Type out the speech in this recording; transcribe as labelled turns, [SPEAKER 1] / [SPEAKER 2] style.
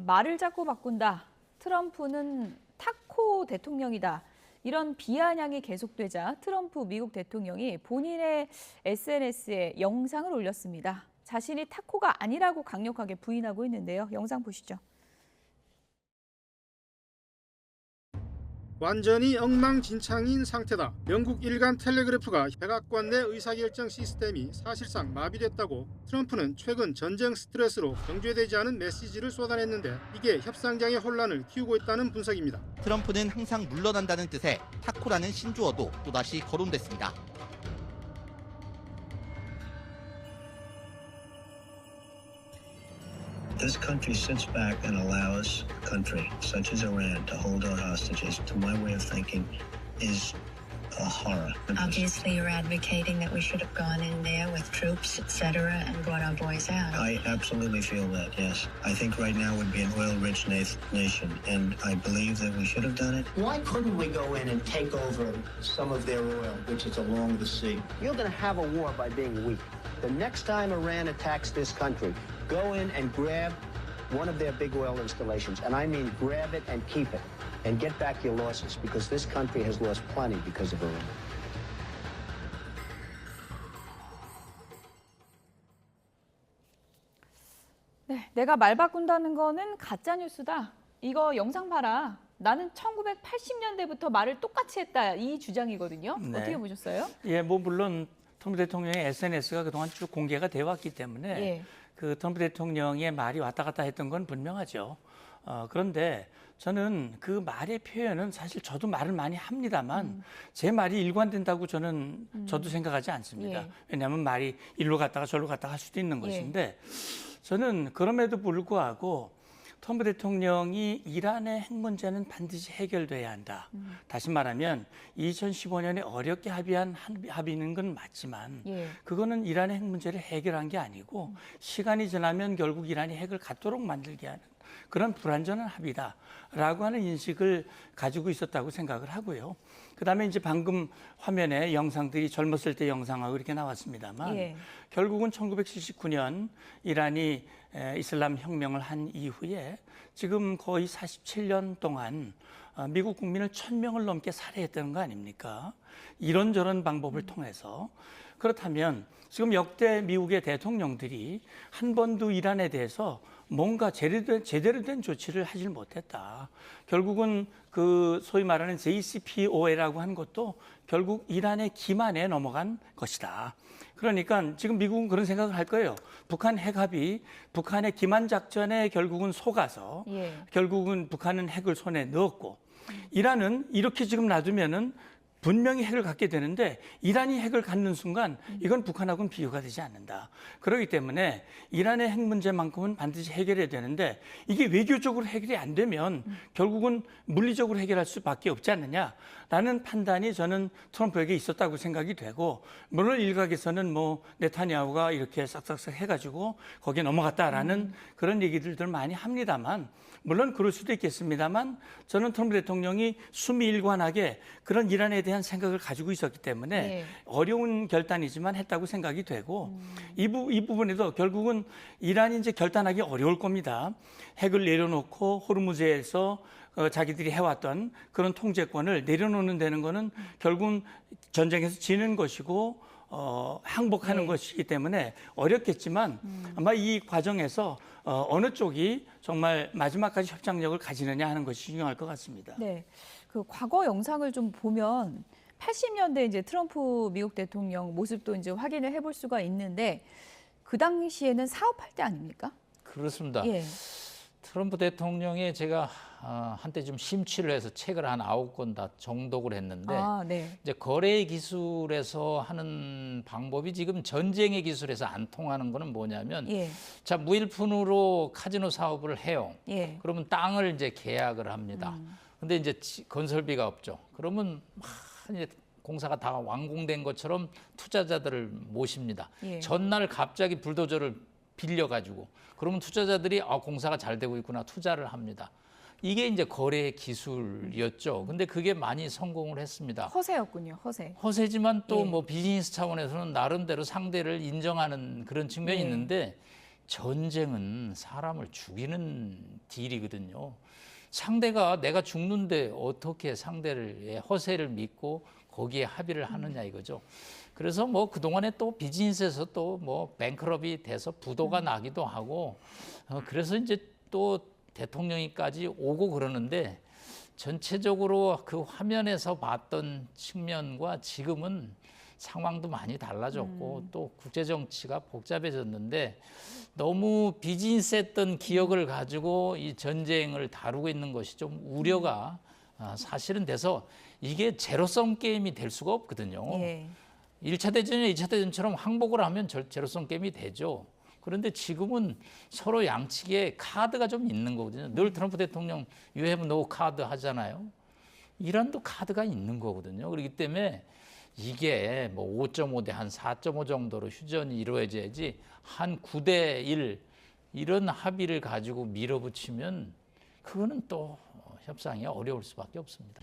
[SPEAKER 1] 말을 자꾸 바꾼다. 트럼프는 타코 대통령이다. 이런 비아냥이 계속되자 트럼프 미국 대통령이 본인의 SNS에 영상을 올렸습니다. 자신이 타코가 아니라고 강력하게 부인하고 있는데요. 영상 보시죠.
[SPEAKER 2] 완전히 엉망진창인 상태다. 영국 일간 텔레그래프가 백악관 내 의사결정 시스템이 사실상 마비됐다고 트럼프는 최근 전쟁 스트레스로 경제되지 않은 메시지를 쏟아냈는데 이게 협상장의 혼란을 키우고 있다는 분석입니다.
[SPEAKER 3] 트럼프는 항상 물러난다는 뜻의 타코라는 신조어도 또다시 거론됐습니다.
[SPEAKER 4] This country sits back and allows a country such as Iran to hold our hostages, to my way of thinking, is a horror.
[SPEAKER 5] Obviously, you're advocating that we should have gone in there with troops, etc., and brought our boys out.
[SPEAKER 4] I absolutely feel that, yes. I think right now would be an oil-rich nation, and I believe that we should have done it.
[SPEAKER 6] Why couldn't we go in and take over some of their oil, which is along the sea? You're going to have a war by being weak. The next time Iran attacks this country, go in and grab one of their big oil installations, and I mean grab it and keep it, and get back your losses, because this country has lost plenty because of Iran.
[SPEAKER 1] 네, 내가 말 바꾼다는 거는 가짜 뉴스다. 이거 영상 봐라. 나는 1980년대부터 말을 똑같이 했다. 이 주장이거든요.
[SPEAKER 7] 네.
[SPEAKER 1] 어떻게 보셨어요?
[SPEAKER 7] 예, 뭐 물론 트럼프 대통령의 SNS가 그동안 쭉 공개가 되어 왔기 때문에
[SPEAKER 1] 예.
[SPEAKER 7] 그 트럼프 대통령의 말이 왔다 갔다 했던 건 분명하죠. 그런데 저는 그 말의 표현은 사실 저도 말을 많이 합니다만 제 말이 일관된다고 저도 생각하지 않습니다.
[SPEAKER 1] 예.
[SPEAKER 7] 왜냐하면 말이 일로 갔다가 절로 갔다가 할 수도 있는 것인데 저는 그럼에도 불구하고 트럼프 대통령이 이란의 핵 문제는 반드시 해결돼야 한다. 다시 말하면 2015년에 어렵게 합의한 합의는 건 맞지만 그거는 이란의 핵 문제를 해결한 게 아니고 시간이 지나면 결국 이란이 핵을 갖도록 만들게 하는 그런 불완전한 합의다라고 하는 인식을 가지고 있었다고 생각을 하고요. 그다음에 이제 방금 화면에 영상들이 젊었을 때 영상하고 이렇게 나왔습니다만 결국은 1979년 이란이 이슬람 혁명을 한 이후에 지금 거의 47년 동안 미국 국민을 1000명을 넘게 살해했다는 거 아닙니까? 이런저런 방법을 통해서. 그렇다면 지금 역대 미국의 대통령들이 한 번도 이란에 대해서 뭔가 제대로 된 조치를 하질 못했다. 결국은 그 소위 말하는 JCPOA라고 하는 것도 결국 이란의 기만에 넘어간 것이다. 그러니까 지금 미국은 그런 생각을 할 거예요. 북한 핵합의, 북한의 기만 작전에 결국은 속아서 결국은 북한은 핵을 손에 넣었고 이란은 이렇게 지금 놔두면은 분명히 핵을 갖게 되는데 이란이 핵을 갖는 순간 이건 북한하고는 비교가 되지 않는다. 그렇기 때문에 이란의 핵 문제만큼은 반드시 해결해야 되는데 이게 외교적으로 해결이 안 되면 결국은 물리적으로 해결할 수밖에 없지 않느냐라는 판단이 저는 트럼프에게 있었다고 생각이 되고 물론 일각에서는 뭐 네타냐후가 이렇게 싹싹싹 해가지고 거기에 넘어갔다라는 그런 얘기들을 많이 합니다만 물론 그럴 수도 있겠습니다만 저는 트럼프 대통령이 수미일관하게 그런 이란에 대한 생각을 가지고 있었기 때문에 어려운 결단이지만 했다고 생각이 되고 이 부분에도 결국은 이란이 이제 결단하기 어려울 겁니다. 핵을 내려놓고 호르무즈에서 자기들이 해왔던 그런 통제권을 내려놓는 데는 거는 결국은 전쟁에서 지는 것이고 항복하는 것이기 때문에 어렵겠지만 아마 이 과정에서 어느 쪽이 정말 마지막까지 협상력을 가지느냐 하는 것이 중요할 것 같습니다.
[SPEAKER 1] 네, 그 과거 영상을 좀 보면 80년대 이제 트럼프 미국 대통령 모습도 이제 확인을 해볼 수가 있는데 그 당시에는 사업할 때 아닙니까?
[SPEAKER 8] 그렇습니다. 트럼프 대통령의 제가 한때 좀 심취를 해서 책을 한 9권 다 정독을 했는데 이제 거래 기술에서 하는 방법이 지금 전쟁의 기술에서 안 통하는 거는 뭐냐면 자 무일푼으로 카지노 사업을 해요. 그러면 땅을 이제 계약을 합니다. 근데 이제 건설비가 없죠. 그러면 이제 공사가 다 완공된 것처럼 투자자들을 모십니다. 전날 갑자기 불도저를 빌려가지고 그러면 투자자들이 공사가 잘 되고 있구나 투자를 합니다. 이게 이제 거래 기술이었죠. 근데 그게 많이 성공을 했습니다.
[SPEAKER 1] 허세였군요, 허세.
[SPEAKER 8] 허세지만 또 뭐 비즈니스 차원에서는 나름대로 상대를 인정하는 그런 측면이 있는데 전쟁은 사람을 죽이는 딜이거든요. 상대가 내가 죽는데 어떻게 상대를 허세를 믿고 거기에 합의를 하느냐 이거죠. 그래서 뭐 그동안에 또 비즈니스에서 또 뭐 뱅크럽이 돼서 부도가 나기도 하고 그래서 이제 또 대통령이까지 오고 그러는데 전체적으로 그 화면에서 봤던 측면과 지금은 상황도 많이 달라졌고 또 국제 정치가 복잡해졌는데 너무 비즈니스했던 기억을 가지고 이 전쟁을 다루고 있는 것이 좀 우려가 사실은 돼서 이게 제로섬 게임이 될 수가 없거든요.
[SPEAKER 1] 예.
[SPEAKER 8] 1차 대전이나 2차 대전처럼 항복을 하면 제로섬 게임이 되죠. 그런데 지금은 서로 양측에 카드가 좀 있는 거거든요. 늘 트럼프 대통령 You have no card 하잖아요. 이란도 카드가 있는 거거든요. 그렇기 때문에 이게 뭐 5.5 대 한 4.5 정도로 휴전이 이루어져야지 한 9대 1 이런 합의를 가지고 밀어붙이면 그거는 또 협상이 어려울 수밖에 없습니다.